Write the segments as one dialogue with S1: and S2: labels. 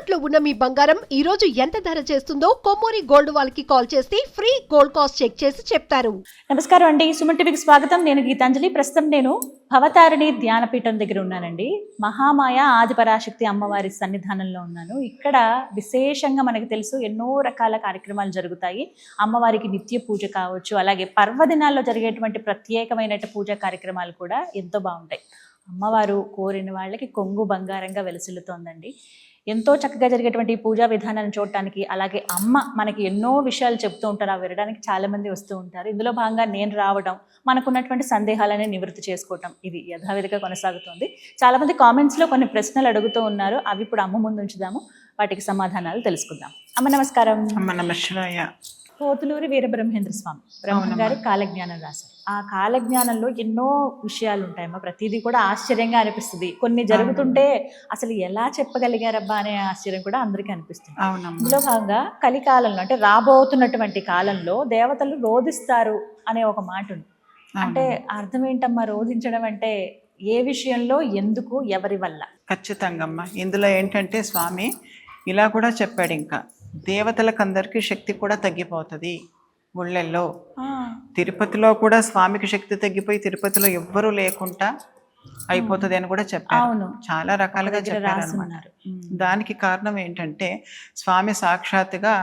S1: తాకట్టులో ఉన్న మీ బంగారం ఈ రోజు ఎంత ధర చేస్తుందో కొమ్మూరి గోల్డ్ వాళ్ళకి కాల్ చేస్తే ఫ్రీ గోల్డ్ కాస్ట్ చెక్ చేసి చెప్తారు.
S2: నమస్కారం అండి, సుమన్ టీవీకి స్వాగతం. నేను గీతాంజలి. ప్రస్తుతం నేను భవతారిణి ధ్యానపీఠం దగ్గర ఉన్నానండి. మహామాయ ఆదిపరాశక్తి అమ్మవారి సన్నిధానంలో ఉన్నాను. ఇక్కడ విశేషంగా మనకు తెలుసు ఎన్నో రకాల కార్యక్రమాలు జరుగుతాయి. అమ్మవారికి నిత్య పూజ కావచ్చు, అలాగే పర్వదినాల్లో జరిగేటువంటి ప్రత్యేకమైన పూజా కార్యక్రమాలు కూడా ఎంతో బాగుంటాయి. అమ్మవారు కోరిన వాళ్ళకి కొంగు బంగారంగా వెలసిల్లుతోందండి. ఎంతో చక్కగా జరిగేటువంటి పూజా విధానాన్ని చూడటానికి, అలాగే అమ్మ మనకి ఎన్నో విషయాలు చెప్తూ ఉంటారు, అవి వినడానికి చాలామంది వస్తూ ఉంటారు. ఇందులో భాగంగా నేను రావడం, మనకున్నటువంటి సందేహాలని నివృత్తి చేసుకోవటం, ఇది యథావిధిగా కొనసాగుతుంది. చాలామంది కామెంట్స్లో కొన్ని ప్రశ్నలు అడుగుతూ ఉన్నారు, అవి ఇప్పుడు అమ్మ ముందు ఉంచుదాము, వాటికి సమాధానాలు తెలుసుకుందాం. అమ్మ నమస్కారం.
S3: అమ్మ నమస్కారం.
S2: పోతులూరి వీరబ్రహ్మేంద్ర స్వామి బ్రహ్మ గారు కాలజ్ఞానం రాశారు. ఆ కాలజ్ఞానంలో ఎన్నో విషయాలు ఉంటాయమ్మా. ప్రతిదీ కూడా ఆశ్చర్యంగా అనిపిస్తుంది. కొన్ని జరుగుతుంటే అసలు ఎలా చెప్పగలిగారబ్బా అనే ఆశ్చర్యం కూడా అందరికీ అనిపిస్తుంది. ఇందులో భాగంగా కలికాలంలో, అంటే రాబోతున్నటువంటి కాలంలో దేవతలు రోధిస్తారు అనే ఒక మాట ఉంది. అంటే అర్థం ఏంటమ్మా రోధించడం అంటే? ఏ విషయంలో, ఎందుకు, ఎవరి వల్ల?
S3: ఖచ్చితంగా అమ్మా. ఇందులో ఏంటంటే స్వామి ఇలా కూడా చెప్పాడు, ఇంకా దేవతలకు అందరికీ శక్తి కూడా తగ్గిపోతుంది గుళ్ళల్లో. తిరుపతిలో కూడా స్వామికి శక్తి తగ్గిపోయి తిరుపతిలో ఎవ్వరూ లేకుండా అయిపోతుంది అని కూడా చెప్పారు. చాలా రకాలుగా చెప్పారన్నమాట. దానికి కారణం ఏంటంటే స్వామి సాక్షాత్తుగా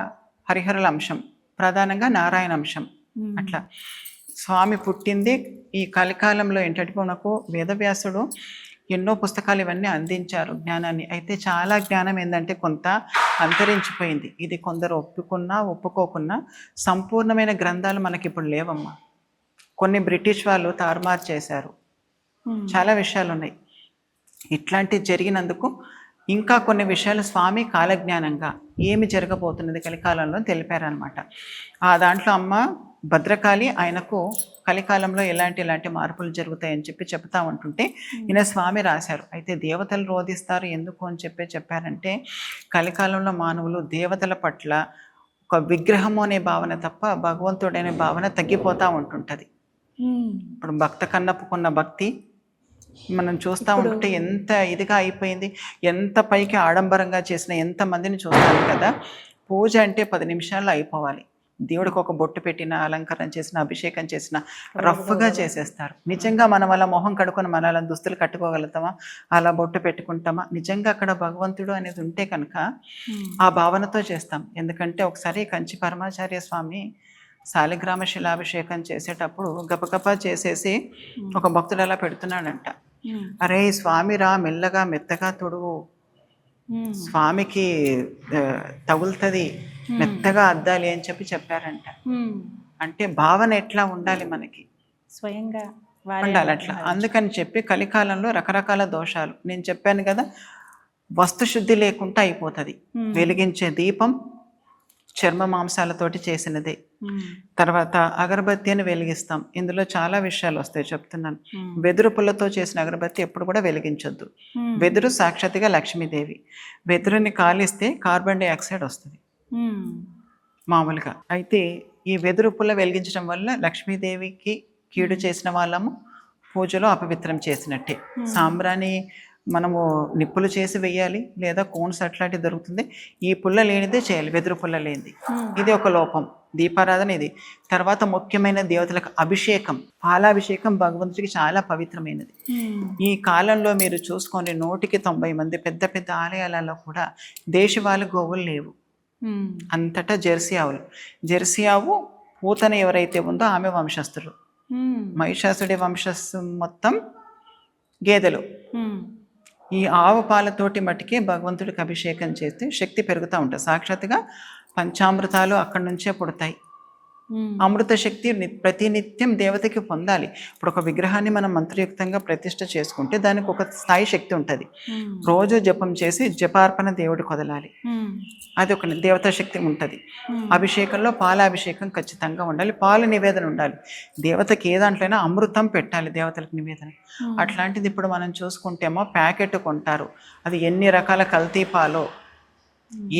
S3: హరిహరుల అంశం, ప్రధానంగా నారాయణ అంశం. అట్లా స్వామి పుట్టింది ఈ కలికాలంలో. ఏంటంటే మనకు వేదవ్యాసుడు ఎన్నో పుస్తకాలు ఇవన్నీ అందించారు జ్ఞానాన్ని. అయితే చాలా జ్ఞానం ఏంటంటే కొంత అంతరించిపోయింది. ఇది కొందరు ఒప్పుకున్నా ఒప్పుకోకున్నా సంపూర్ణమైన గ్రంథాలు మనకి ఇప్పుడు లేవమ్మా. కొన్ని బ్రిటిష్ వాళ్ళు తారుమారు చేశారు, చాలా విషయాలు ఉన్నాయి. ఇట్లాంటివి జరిగినందుకు ఇంకా కొన్ని విషయాలు స్వామి కాలజ్ఞానంగా ఏమి జరగబోతున్నది కలికాలంలో తెలిపారనమాట. ఆ దాంట్లో అమ్మ భద్రకాళి ఆయనకు కలికాలంలో ఎలాంటి మార్పులు జరుగుతాయని చెప్తా ఉంటుంటే ఈయన స్వామి రాశారు. అయితే దేవతలు రోధిస్తారు ఎందుకు అని చెప్పారంటే కలికాలంలో మానవులు దేవతల పట్ల ఒక విగ్రహము అనే భావన తప్ప భగవంతుడనే భావన తగ్గిపోతూ ఉంటుంటుంది. ఇప్పుడు భక్త కన్నప్పుకున్న భక్తి మనం చూస్తూ ఉంటే ఎంత ఇదిగా అయిపోయింది. ఎంత పైకి ఆడంబరంగా చేసిన ఎంతమందిని చూస్తాను కదా. పూజ అంటే 10 నిమిషాల్లో అయిపోవాలి. దేవుడికి ఒక బొట్టు పెట్టిన, అలంకరణ చేసిన, అభిషేకం చేసిన రఫ్గా చేసేస్తారు. నిజంగా మనం అలా మొహం కడుకొని మన అలా దుస్తులు కట్టుకోగలుగుతామా, అలా బొట్టు పెట్టుకుంటామా? నిజంగా అక్కడ భగవంతుడు అనేది ఉంటే కనుక ఆ భావనతో చేస్తాం. ఎందుకంటే ఒకసారి కంచి పరమాచార్య స్వామి శాలిగ్రామ శిలాభిషేకం చేసేటప్పుడు గబగబా చేసేసి ఒక భక్తుడు అలా పెడుతున్నాడంట. అరే స్వామి రా, మెల్లగా మెత్తగా తొడుగు, స్వామికి తగులుతుంది, మెత్తగా అద్దాలి అని చెప్పారంట. అంటే భావన ఎట్లా ఉండాలి మనకి,
S2: స్వయంగా
S3: ఉండాలి అట్లా. అందుకని చెప్పి కలికాలంలో రకరకాల దోషాలు నేను చెప్పాను కదా. వస్తుశుద్ధి లేకుండా అయిపోతుంది. వెలిగించే దీపం చర్మ మాంసాలతోటి చేసినదే. తర్వాత అగరబత్తి అని వెలిగిస్తాం, ఇందులో చాలా విషయాలు వస్తాయి చెప్తున్నాను. వెదురు పుల్లతో చేసిన అగరబత్తి ఎప్పుడు కూడా వెలిగించొద్దు. వెదురు సాక్షాత్తుగా లక్ష్మీదేవి. వెదురుని కాలిస్తే కార్బన్ డైఆక్సైడ్ వస్తుంది మామూలుగా. అయితే ఈ వెదురు పుల్ల వెలిగించడం వల్ల లక్ష్మీదేవికి కీడు చేసిన వాళ్ళము పూజలో అపవిత్రం చేసినట్టే. సాంబ్రాణి మనము నిప్పులు చేసి వేయాలి, లేదా కోన్స్ అట్లాంటివి దొరుకుతుంది. ఈ పుల్ల లేనిదే చేయాలి, వెదురు పుల్ల లేనిది. ఇది ఒక లోపం. దీపారాధన ఇది. తర్వాత ముఖ్యమైన దేవతలకు అభిషేకం, పాలాభిషేకం భగవంతుడికి చాలా పవిత్రమైనది. ఈ కాలంలో మీరు చూసుకొని 190 మంది పెద్ద పెద్ద ఆలయాలలో కూడా దేశవాళీ గోవులు లేవు. అంతటా జెర్సీ ఆవులు. జెర్సీ ఆవు పూతన ఎవరైతే ఉందో ఆమె వంశస్థులు. మహిషాసుడి వంశస్థు మొత్తం గేదెలు. ఈ ఆవు పాలతోటి మట్టికి భగవంతుడికి అభిషేకం చేస్తే శక్తి పెరుగుతూ ఉంటుంది. సాక్షాత్తుగా పంచామృతాలు అక్కడి నుంచే పుడతాయి. అమృత శక్తి ప్రతినిత్యం దేవతకి పొందాలి. ఇప్పుడు ఒక విగ్రహాన్ని మనం మంత్రయుక్తంగా ప్రతిష్ఠ చేసుకుంటే దానికి ఒక స్థాయి శక్తి ఉంటుంది. రోజు జపం చేసి జపార్పణ దేవుడికి వదలాలి, అది ఒక దేవతా శక్తి ఉంటుంది. అభిషేకంలో పాలాభిషేకం ఖచ్చితంగా ఉండాలి, పాలు నివేదన ఉండాలి. దేవతకి ఏ దాంట్లోనైనా అమృతం పెట్టాలి దేవతలకు నివేదన. అట్లాంటిది ఇప్పుడు మనం చూసుకుంటేమో ప్యాకెట్ కొంటారు, అది ఎన్ని రకాల కల్తీ పాలో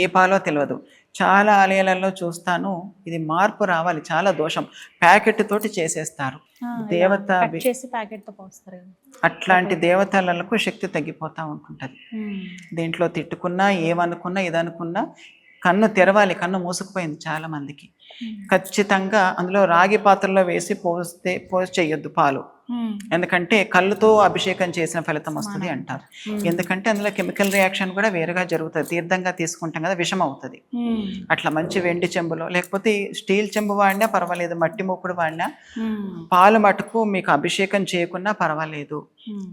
S3: ఏ పాలో తెలియదు. చాలా ఆలయాలలో చూస్తాను, ఇది మార్పు రావాలి, చాలా దోషం. ప్యాకెట్ తోటి చేసేస్తారు. దేవత
S2: కట్ చేసి ప్యాకెట్తో పోస్తారు కదా.
S3: అట్లాంటి దేవతలకు శక్తి తగ్గిపోతూ ఉంటుంటుంది. దీంట్లో తిట్టుకున్నా, ఏమనుకున్నా, ఇదనుకున్నా కన్ను తెరవాలి. కన్ను మూసుకుపోయింది చాలా మందికి. ఖచ్చితంగా అందులో రాగి పాత్రలో వేసి పోసి చేయొద్దు పాలు. ఎందుకంటే కళ్ళుతో అభిషేకం చేసిన ఫలితం వస్తుంది అంటారు. ఎందుకంటే అందులో కెమికల్ రియాక్షన్ కూడా వేరుగా జరుగుతుంది. తీర్థంగా తీసుకుంటాం కదా, విషం అవుతుంది. అట్లా మంచి వెండి చెంబులో, లేకపోతే స్టీల్ చెంబు వాడినా పర్వాలేదు, మట్టి మూకుడు వాడినా, పాలు మటుకు మీకు అభిషేకం చేయకున్నా పర్వాలేదు.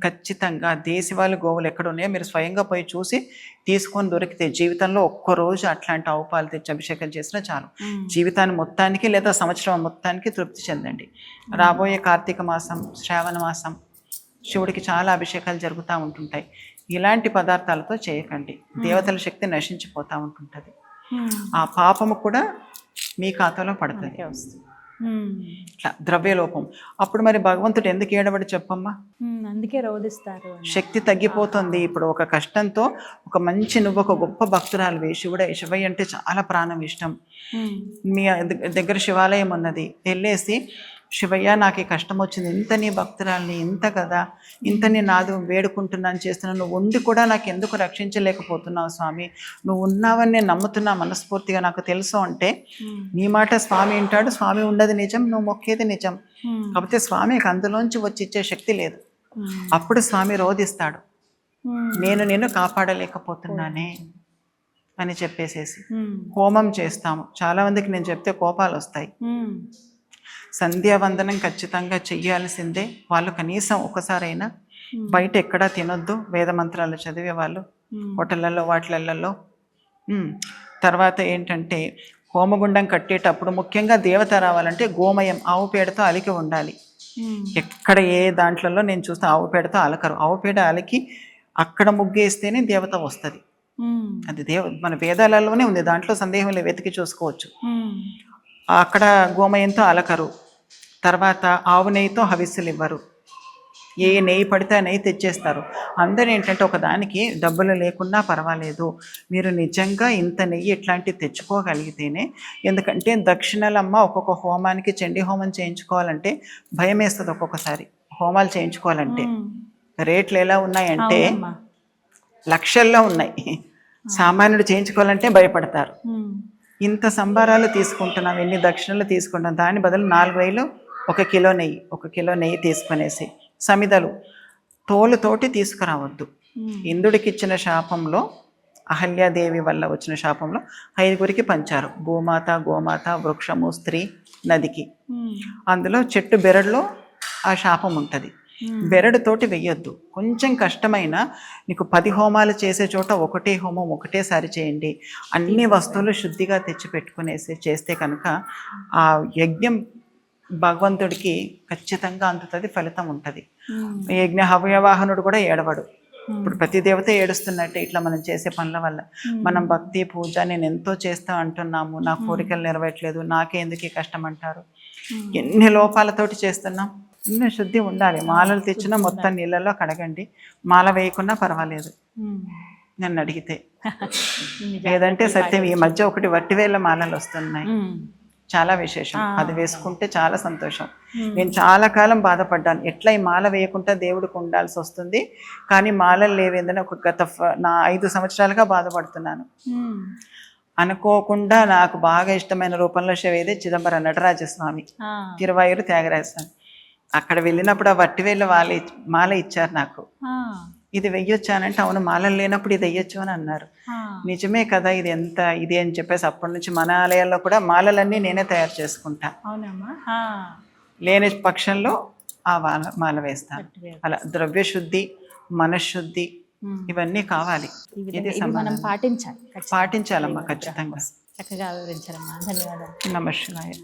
S3: ఖచ్చితంగా దేశవాళీ గోవులు ఎక్కడ ఉన్నాయో మీరు స్వయంగా పోయి చూసి తీసుకొని దొరికితే జీవితంలో ఒక్కరోజు అట్లాంటి ఆవు పాలు తెచ్చి అభిషేకం చేసినా చాలు. జీవితాన్ని మొత్తానికి లేదా సంవత్సరం మొత్తానికి తృప్తి చెందండి. రాబోయే కార్తీక మాసం, శ్రావణ మాసం శివుడికి చాలా అభిషేకాలు జరుగుతూ ఉంటుంటాయి. ఇలాంటి పదార్థాలతో చేయకండి. దేవతల శక్తి నశించిపోతూ ఉంటుంటుంది. ఆ పాపము కూడా మీ ఖాతాలో పడుతుంది. ఇట్లా ద్రవ్యలోపం. అప్పుడు మరి భగవంతుడు ఎందుకు ఏడవడు చెప్పమ్మా?
S2: అందుకే రోధిస్తారు.
S3: శక్తి తగ్గిపోతుంది. ఇప్పుడు ఒక కష్టంతో ఒక మంచి, నువ్వు ఒక గొప్ప భక్తురాలివి, శివయ్య అంటే చాలా ప్రాణం ఇష్టం, మీ దగ్గర శివాలయం ఉన్నది, వెళ్ళేసి శివయ్య నాకు ఈ కష్టం వచ్చింది, ఇంత నీ భక్తురాలిని, ఇంత కదా, ఇంత నీ నాదు వేడుకుంటున్నాను చేస్తున్నాను, నువ్వు ఉండి కూడా నాకు ఎందుకు రక్షించలేకపోతున్నావు స్వామి, నువ్వు ఉన్నావని నేను నమ్ముతున్నా మనస్ఫూర్తిగా, నాకు తెలుసు అంటే నీ మాట స్వామి వింటాడు. స్వామి ఉండదు నిజం, నువ్వు మొక్కేది నిజం. కాకపోతే స్వామికి అందులోంచి వచ్చి ఇచ్చే శక్తి లేదు. అప్పుడు స్వామి రోధిస్తాడు, నేను నిన్ను కాపాడలేకపోతున్నానే అని చెప్పేసేసి. హోమం చేస్తాము. చాలా మందికి నేను చెప్తే కోపాలు వస్తాయి. సంధ్యావందనం ఖచ్చితంగా చెయ్యాల్సిందే. వాళ్ళు కనీసం ఒకసారైనా బయట ఎక్కడా తినొద్దు, వేద మంత్రాలు చదివే వాళ్ళు హోటళ్ళల్లో వాటిలలో. తర్వాత ఏంటంటే హోమగుండం కట్టేటప్పుడు ముఖ్యంగా దేవత రావాలంటే గోమయం, ఆవు పేడతో అలికి ఉండాలి. ఎక్కడ ఏ దాంట్లలో నేను చూస్తే ఆవు పేడతో అలకరు. ఆవు పేడ అలికి అక్కడ ముగ్గేస్తేనే దేవత వస్తుంది. అది మన వేదాలలోనే ఉంది, దాంట్లో సందేహం లేదు, వెతికి చూసుకోవచ్చు. అక్కడ గోమయంతో అలకరు. తర్వాత ఆవు నెయ్యితో హవిస్సులు ఇవ్వరు. ఏ నెయ్యి పడితే ఆ నెయ్యి తెచ్చేస్తారు. అందరూ ఏంటంటే ఒకదానికి డబ్బులు లేకున్నా పర్వాలేదు, మీరు నిజంగా ఇంత నెయ్యి ఇట్లాంటివి తెచ్చుకోగలిగితేనే. ఎందుకంటే దక్షిణలమ్మ ఒక్కొక్క హోమానికి, చండీ హోమం చేయించుకోవాలంటే భయం వేస్తుంది. ఒక్కొక్కసారి హోమాలు చేయించుకోవాలంటే రేట్లు ఎలా ఉన్నాయంటే లక్షల్లో ఉన్నాయి. సామాన్యుడు చేయించుకోవాలంటే భయపడతారు. ఇంత సంబారాలు తీసుకుంటున్నాం, ఎన్ని దక్షిణలు తీసుకుంటాం, దాని బదులు 4,000 1 కిలో నెయ్యి తీసుకునేసి, సమిదలు తోలుతోటి తీసుకురావద్దు. ఇంద్రుడికి ఇచ్చిన శాపంలో, అహల్యాదేవి వల్ల వచ్చిన శాపంలో 5గురికి పంచారు. భూమాత, గోమాత, వృక్షము, స్త్రీ, నదికి. అందులో చెట్టు బెరడులో ఆ శాపం ఉంటుంది. బెరడుతోటి వెయ్యొద్దు. కొంచెం కష్టమైన నీకు 10 హోమాలు చేసే చోట ఒకటే హోమం ఒకటేసారి చేయండి. అన్ని వస్తువులు శుద్ధిగా తెచ్చి పెట్టుకునేసి చేస్తే కనుక ఆ యజ్ఞం భగవంతుడికి ఖచ్చితంగా అందుతుంది, ఫలితం ఉంటుంది. యజ్ఞ హవ్యవాహనుడు కూడా ఏడవడు. ఇప్పుడు ప్రతి దేవత ఏడుస్తున్నట్టే ఇట్లా మనం చేసే పనుల వల్ల. మనం భక్తి పూజ నేను ఎంతో చేస్తా అంటున్నాము, నా కోరికలు నెరవేర్ట్లేదు, నాకే ఎందుకు ఈ కష్టం అంటారు. ఎన్ని లోపాలతోటి చేస్తున్నాం. ఇన్న శుద్ధి ఉండాలి. మాలలు తెచ్చినా మొత్తం నీళ్ళల్లో కడగండి. మాల వేయకున్నా పర్వాలేదు నన్ను అడిగితే. లేదంటే సత్యం, ఈ మధ్య ఒకటి వట్టివేళ్ళ మాలలు వస్తున్నాయి, చాలా విశేషం. అది వేసుకుంటే చాలా సంతోషం. నేను చాలా కాలం బాధపడ్డాను, ఎట్లా ఈ మాల వేయకుండా దేవుడికి ఉండాల్సి వస్తుంది, కానీ మాలలు లేవేందని గత 5 సంవత్సరాలుగా బాధపడుతున్నాను. అనుకోకుండా నాకు బాగా ఇష్టమైన రూపంలో శివేది చిదంబరం నటరాజస్వామి, తిరువాయూరు త్యాగరాజస్వామి. అక్కడ వెళ్ళినప్పుడు ఆ వట్టివేళ్ళ మాల ఇచ్చారు నాకు. ఇది వెయ్యొచ్చానంటే అవును, మాలలు లేనప్పుడు ఇది వెయ్యొచ్చు అని అన్నారు. నిజమే కదా, ఇది ఎంత ఇది అని చెప్పేసి అప్పటి నుంచి మన ఆలయాల్లో కూడా మాలలన్నీ నేనే తయారు చేసుకుంటా. లేని పక్షంలో ఆ మాల వేస్తాను. అలా ద్రవ్యశుద్ధి, మనశ్శుద్ధి ఇవన్నీ కావాలి. ఇది
S2: మనం పాటించాలమ్మా
S3: ఖచ్చితంగా.
S2: చక్కగా వివరించాలమ్మా. ధన్యవాదాలు.
S3: నమస్కారం.